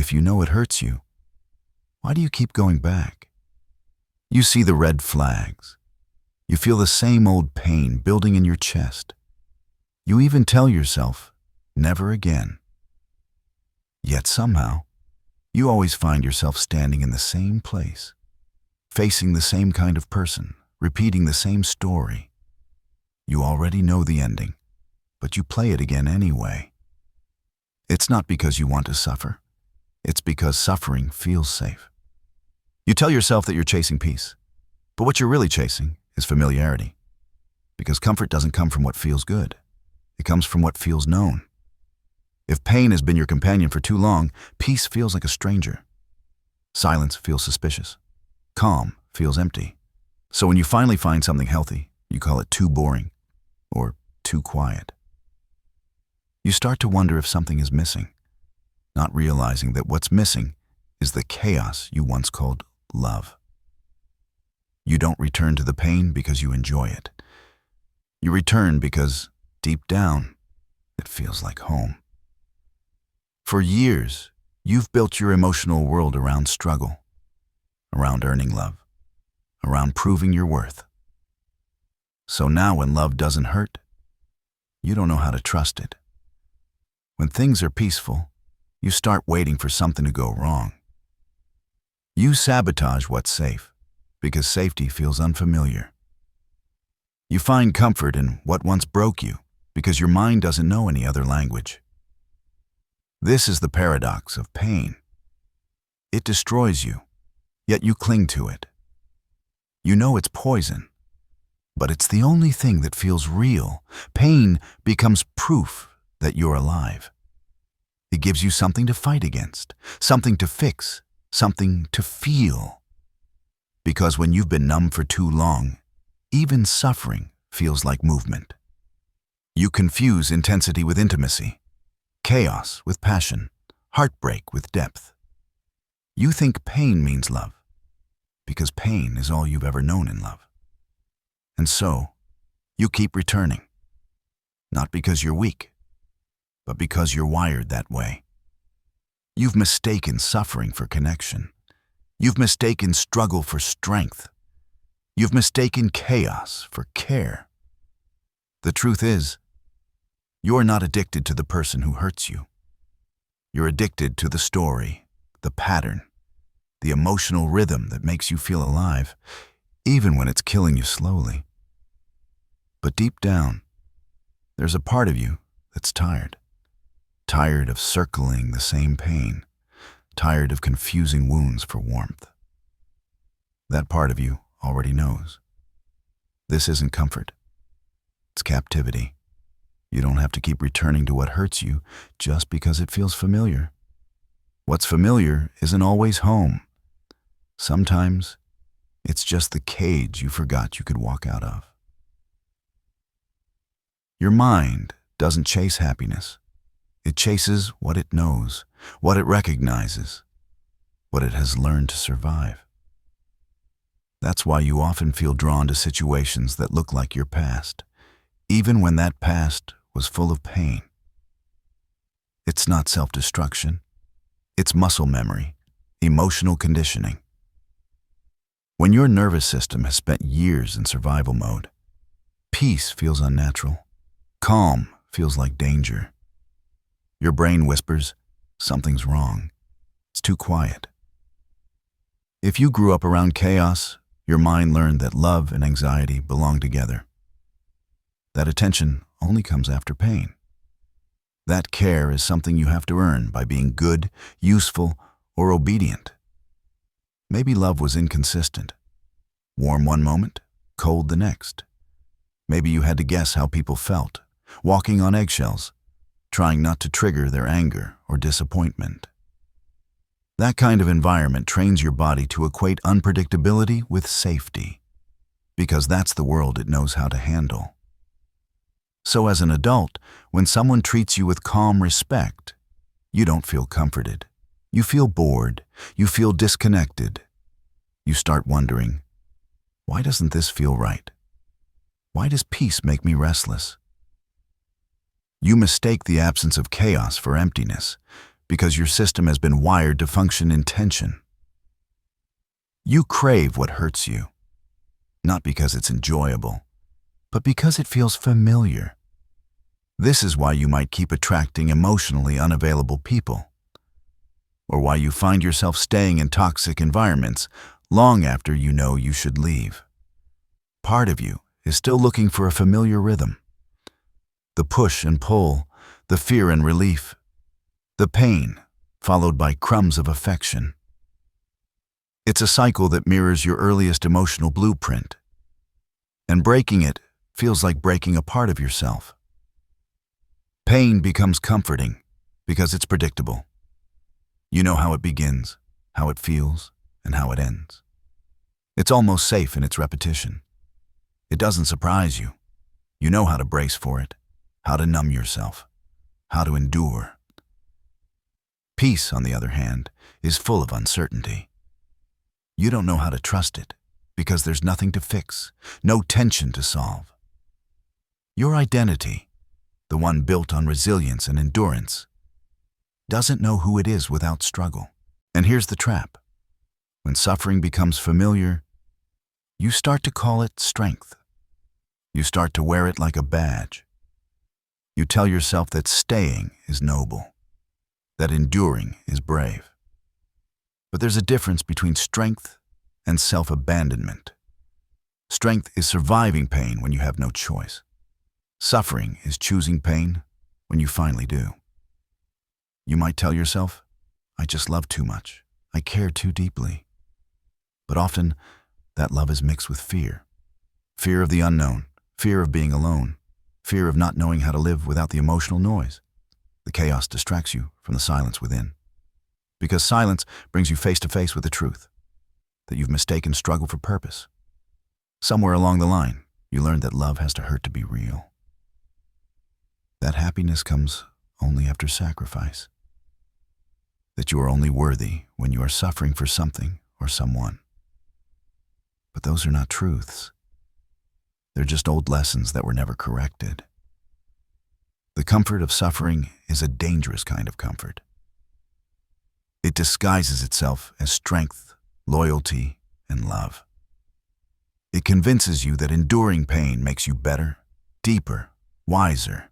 if you know it hurts you, why do you keep going back? You see the red flags. You feel the same old pain building in your chest. You even tell yourself, never again. Yet somehow, you always find yourself standing in the same place, facing the same kind of person, repeating the same story. You already know the ending, but you play it again anyway. It's not because you want to suffer. It's because suffering feels safe. You tell yourself that you're chasing peace, but what you're really chasing is familiarity. Because comfort doesn't come from what feels good. It comes from what feels known. If pain has been your companion for too long, peace feels like a stranger. Silence feels suspicious. Calm feels empty. So when you finally find something healthy, you call it too boring or too quiet. You start to wonder if something is missing, not realizing that what's missing is the chaos you once called love. You don't return to the pain because you enjoy it. You return because, deep down, it feels like home. For years, you've built your emotional world around struggle, around earning love, around proving your worth. So now when love doesn't hurt, you don't know how to trust it. When things are peaceful, you start waiting for something to go wrong. You sabotage what's safe because safety feels unfamiliar. You find comfort in what once broke you because your mind doesn't know any other language. This is the paradox of pain. It destroys you, yet you cling to it. You know it's poison, but it's the only thing that feels real. Pain becomes proof that you're alive. It gives you something to fight against, something to fix, something to feel. Because when you've been numb for too long, even suffering feels like movement. You confuse intensity with intimacy, chaos with passion, heartbreak with depth. You think pain means love, because pain is all you've ever known in love. And so, you keep returning, not because you're weak, but because you're wired that way. You've mistaken suffering for connection. You've mistaken struggle for strength. You've mistaken chaos for care. The truth is, you're not addicted to the person who hurts you. You're addicted to the story, the pattern, the emotional rhythm that makes you feel alive, even when it's killing you slowly. But deep down, there's a part of you that's tired. Tired of circling the same pain, tired of confusing wounds for warmth. That part of you already knows. This isn't comfort. It's captivity. You don't have to keep returning to what hurts you just because it feels familiar. What's familiar isn't always home. Sometimes it's just the cage you forgot you could walk out of. Your mind doesn't chase happiness. It chases what it knows, what it recognizes, what it has learned to survive. That's why you often feel drawn to situations that look like your past, even when that past was full of pain. It's not self-destruction. It's muscle memory, emotional conditioning. When your nervous system has spent years in survival mode, peace feels unnatural. Calm feels like danger. Your brain whispers, something's wrong. It's too quiet. If you grew up around chaos, your mind learned that love and anxiety belong together. That attention only comes after pain. That care is something you have to earn by being good, useful, or obedient. Maybe love was inconsistent. Warm one moment, cold the next. Maybe you had to guess how people felt, walking on eggshells, trying not to trigger their anger or disappointment. That kind of environment trains your body to equate unpredictability with safety, because that's the world it knows how to handle. So as an adult, when someone treats you with calm respect, you don't feel comforted. You feel bored. You feel disconnected. You start wondering, why doesn't this feel right? Why does peace make me restless? You mistake the absence of chaos for emptiness, because your system has been wired to function in tension. You crave what hurts you, not because it's enjoyable, but because it feels familiar. This is why you might keep attracting emotionally unavailable people, or why you find yourself staying in toxic environments long after you know you should leave. Part of you is still looking for a familiar rhythm. The push and pull, the fear and relief, the pain followed by crumbs of affection. It's a cycle that mirrors your earliest emotional blueprint, and breaking it feels like breaking a part of yourself. Pain becomes comforting because it's predictable. You know how it begins, how it feels, and how it ends. It's almost safe in its repetition. It doesn't surprise you. You know how to brace for it, how to numb yourself, how to endure. Peace, on the other hand, is full of uncertainty. You don't know how to trust it because there's nothing to fix, no tension to solve. Your identity, the one built on resilience and endurance, doesn't know who it is without struggle. And here's the trap. When suffering becomes familiar, you start to call it strength. You start to wear it like a badge. You tell yourself that staying is noble, that enduring is brave. But there's a difference between strength and self-abandonment. Strength is surviving pain when you have no choice. Suffering is choosing pain when you finally do. You might tell yourself, I just love too much. I care too deeply. But often, that love is mixed with fear. Fear of the unknown, fear of being alone, fear of not knowing how to live without the emotional noise. The chaos distracts you from the silence within. Because silence brings you face to face with the truth, that you've mistaken struggle for purpose. Somewhere along the line, you learned that love has to hurt to be real. That happiness comes only after sacrifice. That you are only worthy when you are suffering for something or someone. But those are not truths. They're just old lessons that were never corrected. The comfort of suffering is a dangerous kind of comfort. It disguises itself as strength, loyalty, and love. It convinces you that enduring pain makes you better, deeper, wiser.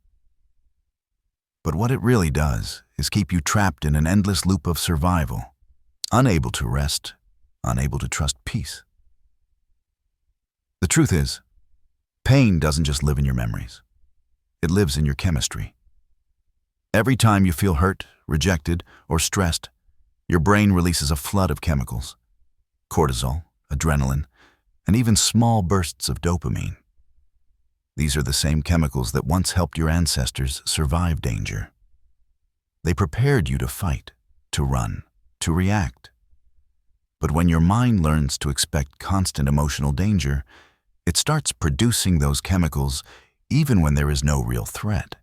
But what it really does is keep you trapped in an endless loop of survival, unable to rest, unable to trust peace. The truth is, pain doesn't just live in your memories. It lives in your chemistry. Every time you feel hurt, rejected, or stressed, your brain releases a flood of chemicals: cortisol, adrenaline, and even small bursts of dopamine. These are the same chemicals that once helped your ancestors survive danger. They prepared you to fight, to run, to react. But when your mind learns to expect constant emotional danger, it starts producing those chemicals even when there is no real threat.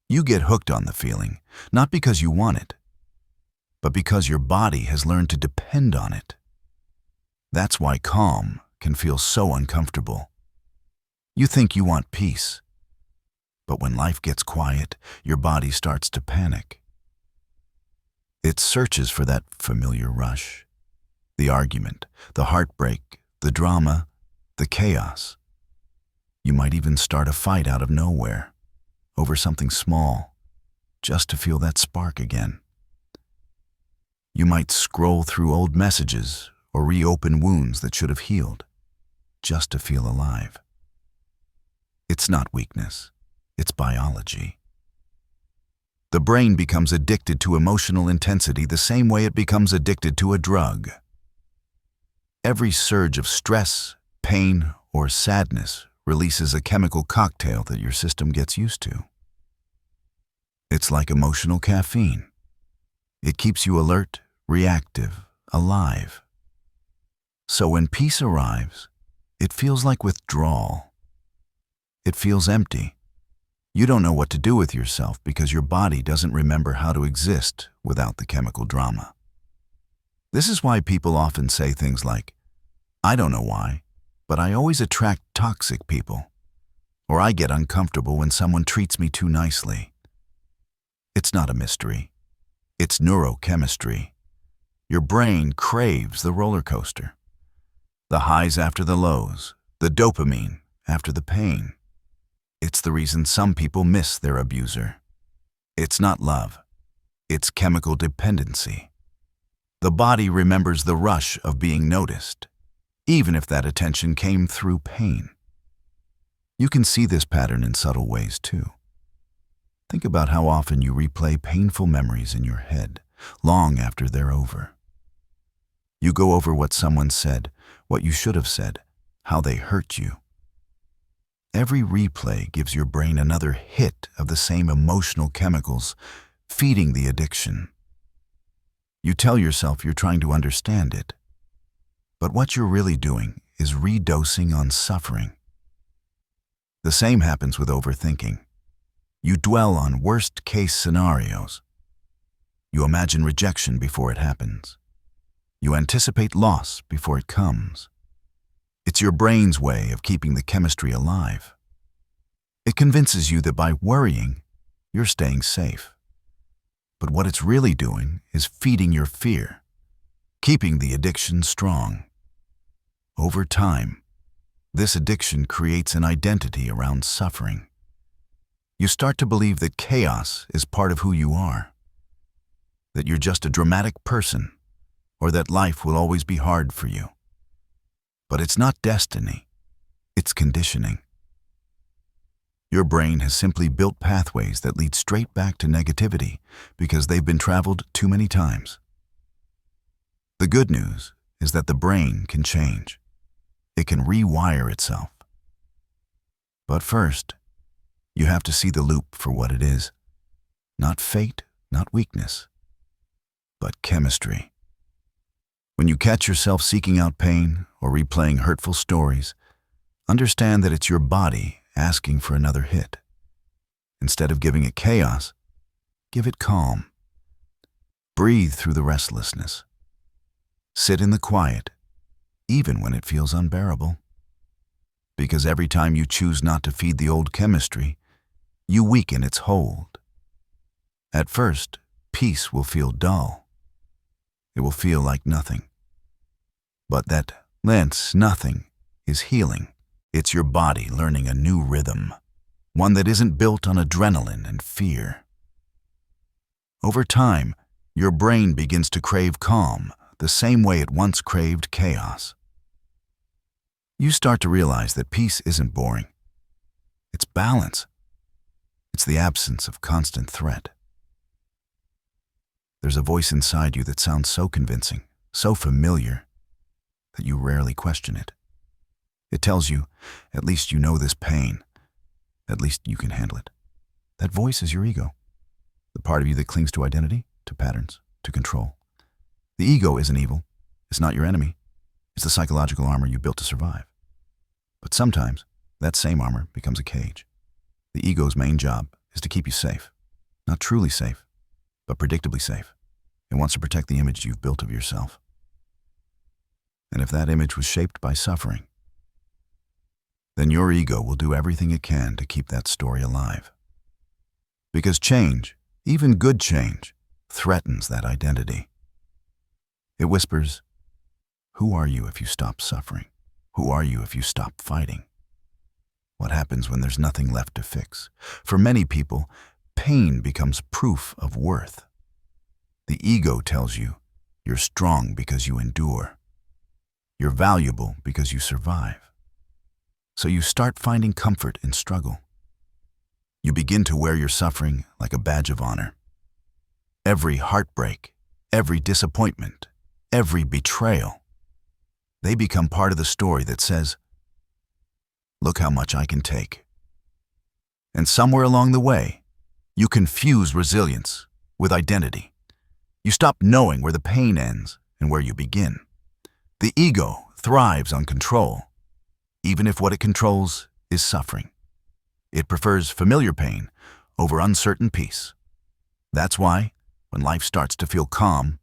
You get hooked on the feeling, not because you want it, but because your body has learned to depend on it. That's why calm can feel so uncomfortable. You think you want peace, but when life gets quiet, your body starts to panic. It searches for that familiar rush, the argument, the heartbreak, the drama, the chaos. You might even start a fight out of nowhere, over something small, just to feel that spark again. You might scroll through old messages or reopen wounds that should have healed, just to feel alive. It's not weakness, it's biology. The brain becomes addicted to emotional intensity the same way it becomes addicted to a drug. Every surge of stress, pain, or sadness releases a chemical cocktail that your system gets used to. It's like emotional caffeine. It keeps you alert, reactive, alive. So when peace arrives, it feels like withdrawal. It feels empty. You don't know what to do with yourself because your body doesn't remember how to exist without the chemical drama. This is why people often say things like, I don't know why, but I always attract toxic people, or I get uncomfortable when someone treats me too nicely. It's not a mystery. It's neurochemistry. Your brain craves the roller coaster. The highs after the lows, the dopamine after the pain. It's the reason some people miss their abuser. It's not love. It's chemical dependency. The body remembers the rush of being noticed, even if that attention came through pain. You can see this pattern in subtle ways too. Think about how often you replay painful memories in your head, long after they're over. You go over what someone said, what you should have said, how they hurt you. Every replay gives your brain another hit of the same emotional chemicals, feeding the addiction. You tell yourself you're trying to understand it, but what you're really doing is redosing on suffering. The same happens with overthinking. You dwell on worst-case scenarios. You imagine rejection before it happens. You anticipate loss before it comes. It's your brain's way of keeping the chemistry alive. It convinces you that by worrying, you're staying safe. But what it's really doing is feeding your fear, keeping the addiction strong. Over time, this addiction creates an identity around suffering. You start to believe that chaos is part of who you are, that you're just a dramatic person, or that life will always be hard for you. But it's not destiny, it's conditioning. Your brain has simply built pathways that lead straight back to negativity because they've been traveled too many times. The good news is that the brain can change. It can rewire itself. But first, you have to see the loop for what it is. Not fate, not weakness, but chemistry. When you catch yourself seeking out pain or replaying hurtful stories, understand that it's your body asking for another hit. Instead of giving it chaos, give it calm. Breathe through the restlessness. Sit in the quiet, even when it feels unbearable. Because every time you choose not to feed the old chemistry, you weaken its hold. At first, peace will feel dull. It will feel like nothing. But that nothing is healing. It's your body learning a new rhythm, one that isn't built on adrenaline and fear. Over time, your brain begins to crave calm the same way it once craved chaos. You start to realize that peace isn't boring. It's balance. It's the absence of constant threat. There's a voice inside you that sounds so convincing, so familiar, that you rarely question it. It tells you, at least you know this pain. At least you can handle it. That voice is your ego, the part of you that clings to identity, to patterns, to control. The ego isn't evil. It's not your enemy. It's the psychological armor you built to survive. But sometimes, that same armor becomes a cage. The ego's main job is to keep you safe. Not truly safe, but predictably safe. It wants to protect the image you've built of yourself. And if that image was shaped by suffering, then your ego will do everything it can to keep that story alive. Because change, even good change, threatens that identity. It whispers, who are you if you stop suffering? Who are you if you stop fighting? What happens when there's nothing left to fix? For many people, pain becomes proof of worth. The ego tells you you're strong because you endure. You're valuable because you survive. So you start finding comfort in struggle. You begin to wear your suffering like a badge of honor. Every heartbreak, every disappointment, every betrayal, they become part of the story that says, look how much I can take. And somewhere along the way, you confuse resilience with identity. You stop knowing where the pain ends and where you begin. The ego thrives on control, even if what it controls is suffering. It prefers familiar pain over uncertain peace. That's why, when life starts to feel calm,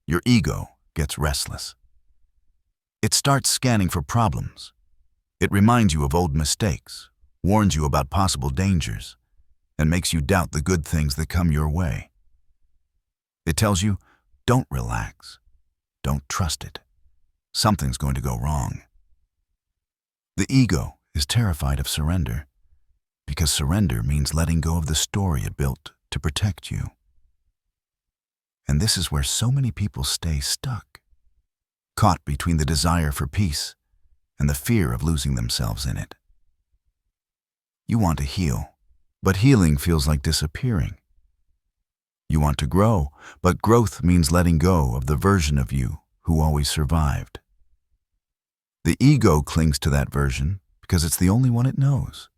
your ego gets restless. It starts scanning for problems. It reminds you of old mistakes, warns you about possible dangers, and makes you doubt the good things that come your way. It tells you, don't relax. Don't trust it. Something's going to go wrong. The ego is terrified of surrender because surrender means letting go of the story it built to protect you. And this is where so many people stay stuck, caught between the desire for peace and the fear of losing themselves in it. You want to heal, but healing feels like disappearing. You want to grow, but growth means letting go of the version of you who always survived. The ego clings to that version because it's the only one it knows.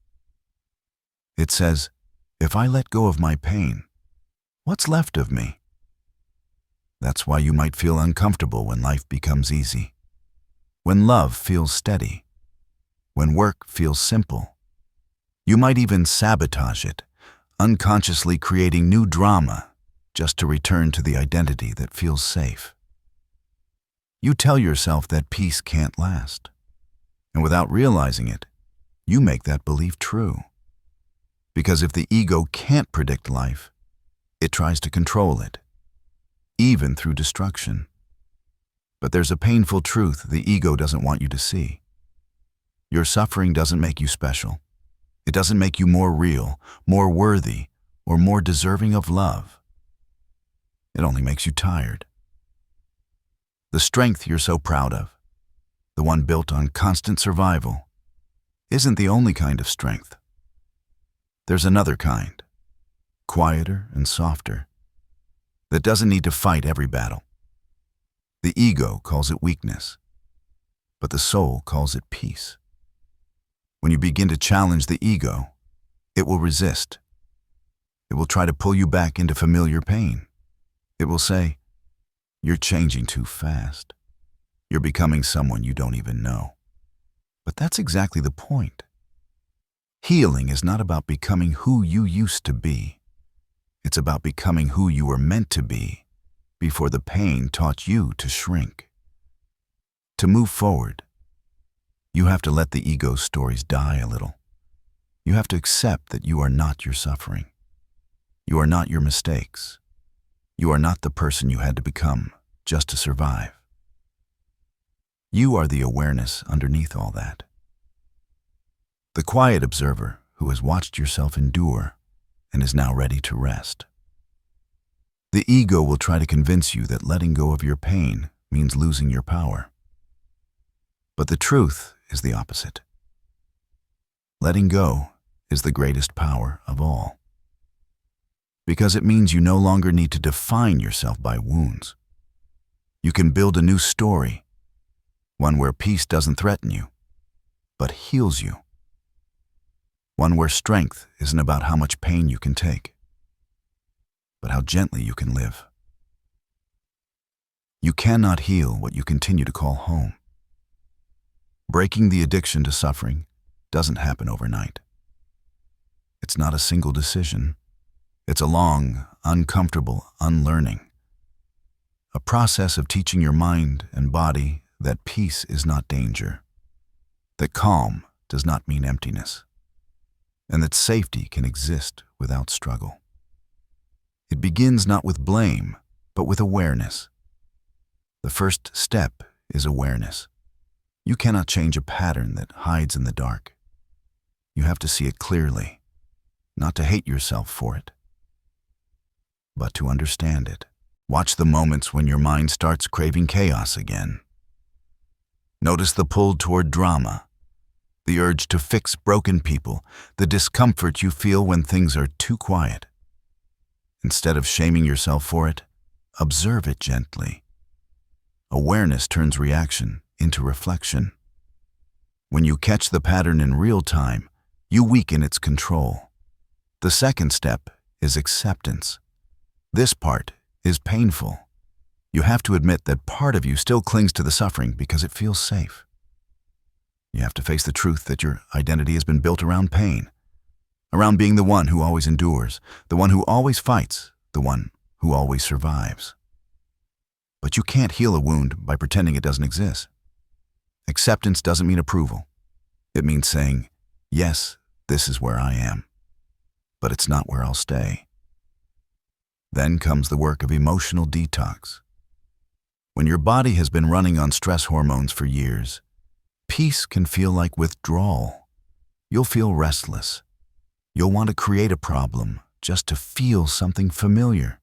It says, if I let go of my pain, what's left of me? That's why you might feel uncomfortable when life becomes easy, when love feels steady, when work feels simple. You might even sabotage it, unconsciously creating new drama just to return to the identity that feels safe. You tell yourself that peace can't last, and without realizing it, you make that belief true. Because if the ego can't predict life, it tries to control it, even through destruction. But there's a painful truth the ego doesn't want you to see. Your suffering doesn't make you special. It doesn't make you more real, more worthy, or more deserving of love. It only makes you tired. The strength you're so proud of, the one built on constant survival, isn't the only kind of strength. There's another kind, quieter and softer, that doesn't need to fight every battle. The ego calls it weakness, but the soul calls it peace. When you begin to challenge the ego, it will resist. It will try to pull you back into familiar pain. It will say, you're changing too fast. You're becoming someone you don't even know. But that's exactly the point. Healing is not about becoming who you used to be. It's about becoming who you were meant to be before the pain taught you to shrink. To move forward, you have to let the ego's stories die a little. You have to accept that you are not your suffering. You are not your mistakes. You are not the person you had to become just to survive. You are the awareness underneath all that. The quiet observer who has watched yourself endure and is now ready to rest. The ego will try to convince you that letting go of your pain means losing your power. But the truth is the opposite. Letting go is the greatest power of all. Because it means you no longer need to define yourself by wounds. You can build a new story, one where peace doesn't threaten you, but heals you. One where strength isn't about how much pain you can take, but how gently you can live. You cannot heal what you continue to call home. Breaking the addiction to suffering doesn't happen overnight. It's not a single decision. It's a long, uncomfortable unlearning. A process of teaching your mind and body that peace is not danger, that calm does not mean emptiness, and that safety can exist without struggle. It begins not with blame, but with awareness. The first step is awareness. You cannot change a pattern that hides in the dark. You have to see it clearly, not to hate yourself for it, but to understand it. Watch the moments when your mind starts craving chaos again. Notice the pull toward drama, the urge to fix broken people, the discomfort you feel when things are too quiet. Instead of shaming yourself for it, observe it gently. Awareness turns reaction into reflection. When you catch the pattern in real time, you weaken its control. The second step is acceptance. This part is painful. You have to admit that part of you still clings to the suffering because it feels safe. You have to face the truth that your identity has been built around pain, around being the one who always endures, the one who always fights, the one who always survives. But you can't heal a wound by pretending it doesn't exist. Acceptance doesn't mean approval. It means saying, yes, this is where I am, but it's not where I'll stay. Then comes the work of emotional detox. When your body has been running on stress hormones for years, peace can feel like withdrawal. You'll feel restless. You'll want to create a problem just to feel something familiar.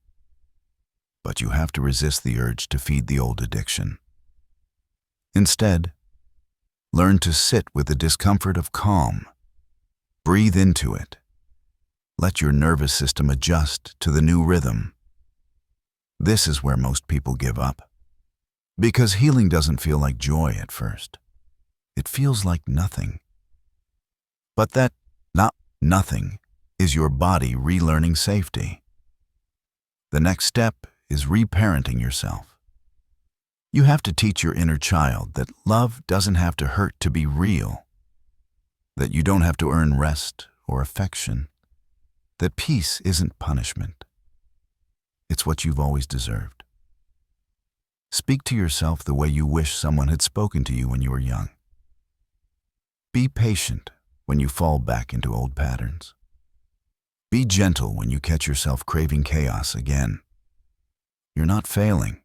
But you have to resist the urge to feed the old addiction. Instead, learn to sit with the discomfort of calm. Breathe into it. Let your nervous system adjust to the new rhythm. This is where most people give up. Because healing doesn't feel like joy at first. It feels like nothing. But that nothing is your body relearning safety. The next step is reparenting yourself. You have to teach your inner child that love doesn't have to hurt to be real, that you don't have to earn rest or affection, that peace isn't punishment. It's what you've always deserved. Speak to yourself the way you wish someone had spoken to you when you were young. Be patient when you fall back into old patterns. Be gentle when you catch yourself craving chaos again. You're not failing.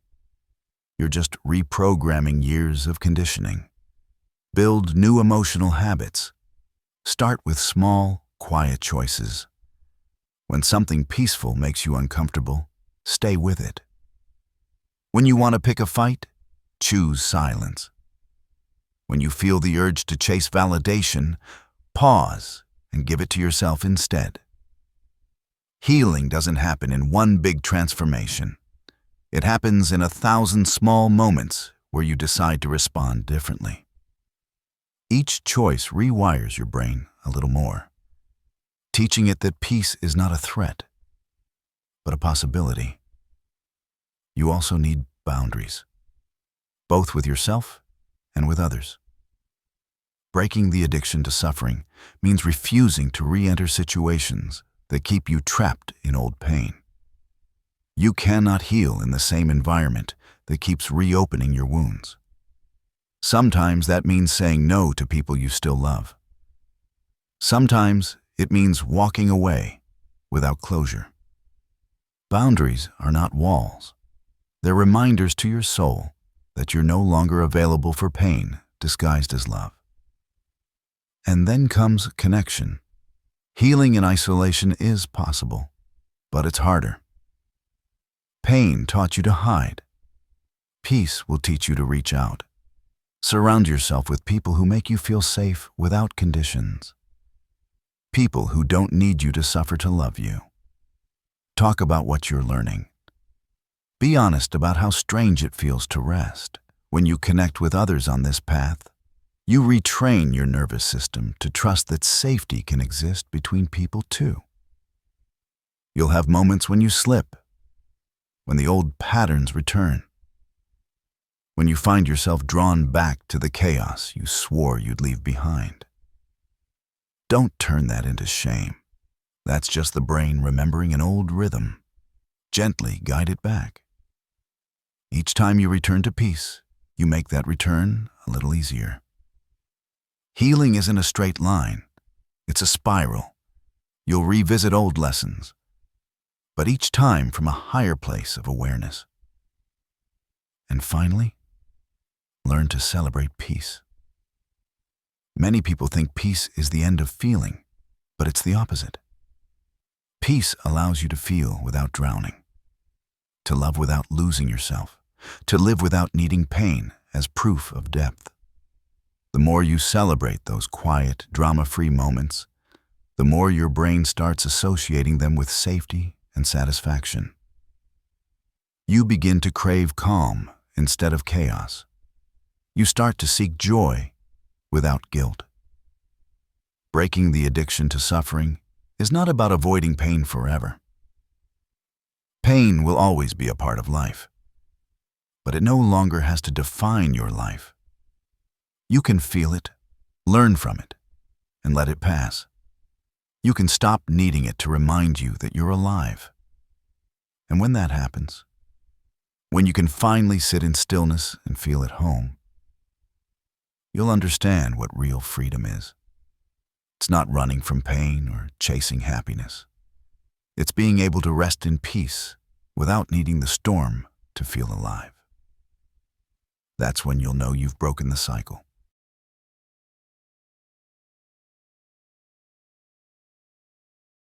You're just reprogramming years of conditioning. Build new emotional habits. Start with small, quiet choices. When something peaceful makes you uncomfortable, stay with it. When you want to pick a fight, choose silence. When you feel the urge to chase validation, pause and give it to yourself instead. Healing doesn't happen in one big transformation. It happens in 1,000 small moments where you decide to respond differently. Each choice rewires your brain a little more, teaching it that peace is not a threat, but a possibility. You also need boundaries, both with yourself and with others. Breaking the addiction to suffering means refusing to re-enter situations that keep you trapped in old pain. You cannot heal in the same environment that keeps reopening your wounds. Sometimes that means saying no to people you still love. Sometimes it means walking away without closure. Boundaries are not walls. They're reminders to your soul that you're no longer available for pain disguised as love. And then comes connection. Healing in isolation is possible, but it's harder. Pain taught you to hide. Peace will teach you to reach out. Surround yourself with people who make you feel safe without conditions. People who don't need you to suffer to love you. Talk about what you're learning. Be honest about how strange it feels to rest. When you connect with others on this path, you retrain your nervous system to trust that safety can exist between people too. You'll have moments when you slip, when the old patterns return, when you find yourself drawn back to the chaos you swore you'd leave behind. Don't turn that into shame. That's just the brain remembering an old rhythm. Gently guide it back. Each time you return to peace, you make that return a little easier. Healing isn't a straight line. It's a spiral. You'll revisit old lessons, but each time from a higher place of awareness. And finally, learn to celebrate peace. Many people think peace is the end of feeling, but it's the opposite. Peace allows you to feel without drowning, to love without losing yourself, to live without needing pain as proof of depth. The more you celebrate those quiet, drama-free moments, the more your brain starts associating them with safety and satisfaction. You begin to crave calm instead of chaos. You start to seek joy without guilt. Breaking the addiction to suffering is not about avoiding pain forever. Pain will always be a part of life, but it no longer has to define your life. You can feel it, learn from it, and let it pass. You can stop needing it to remind you that you're alive. And when that happens, when you can finally sit in stillness and feel at home, you'll understand what real freedom is. It's not running from pain or chasing happiness. It's being able to rest in peace without needing the storm to feel alive. That's when you'll know you've broken the cycle.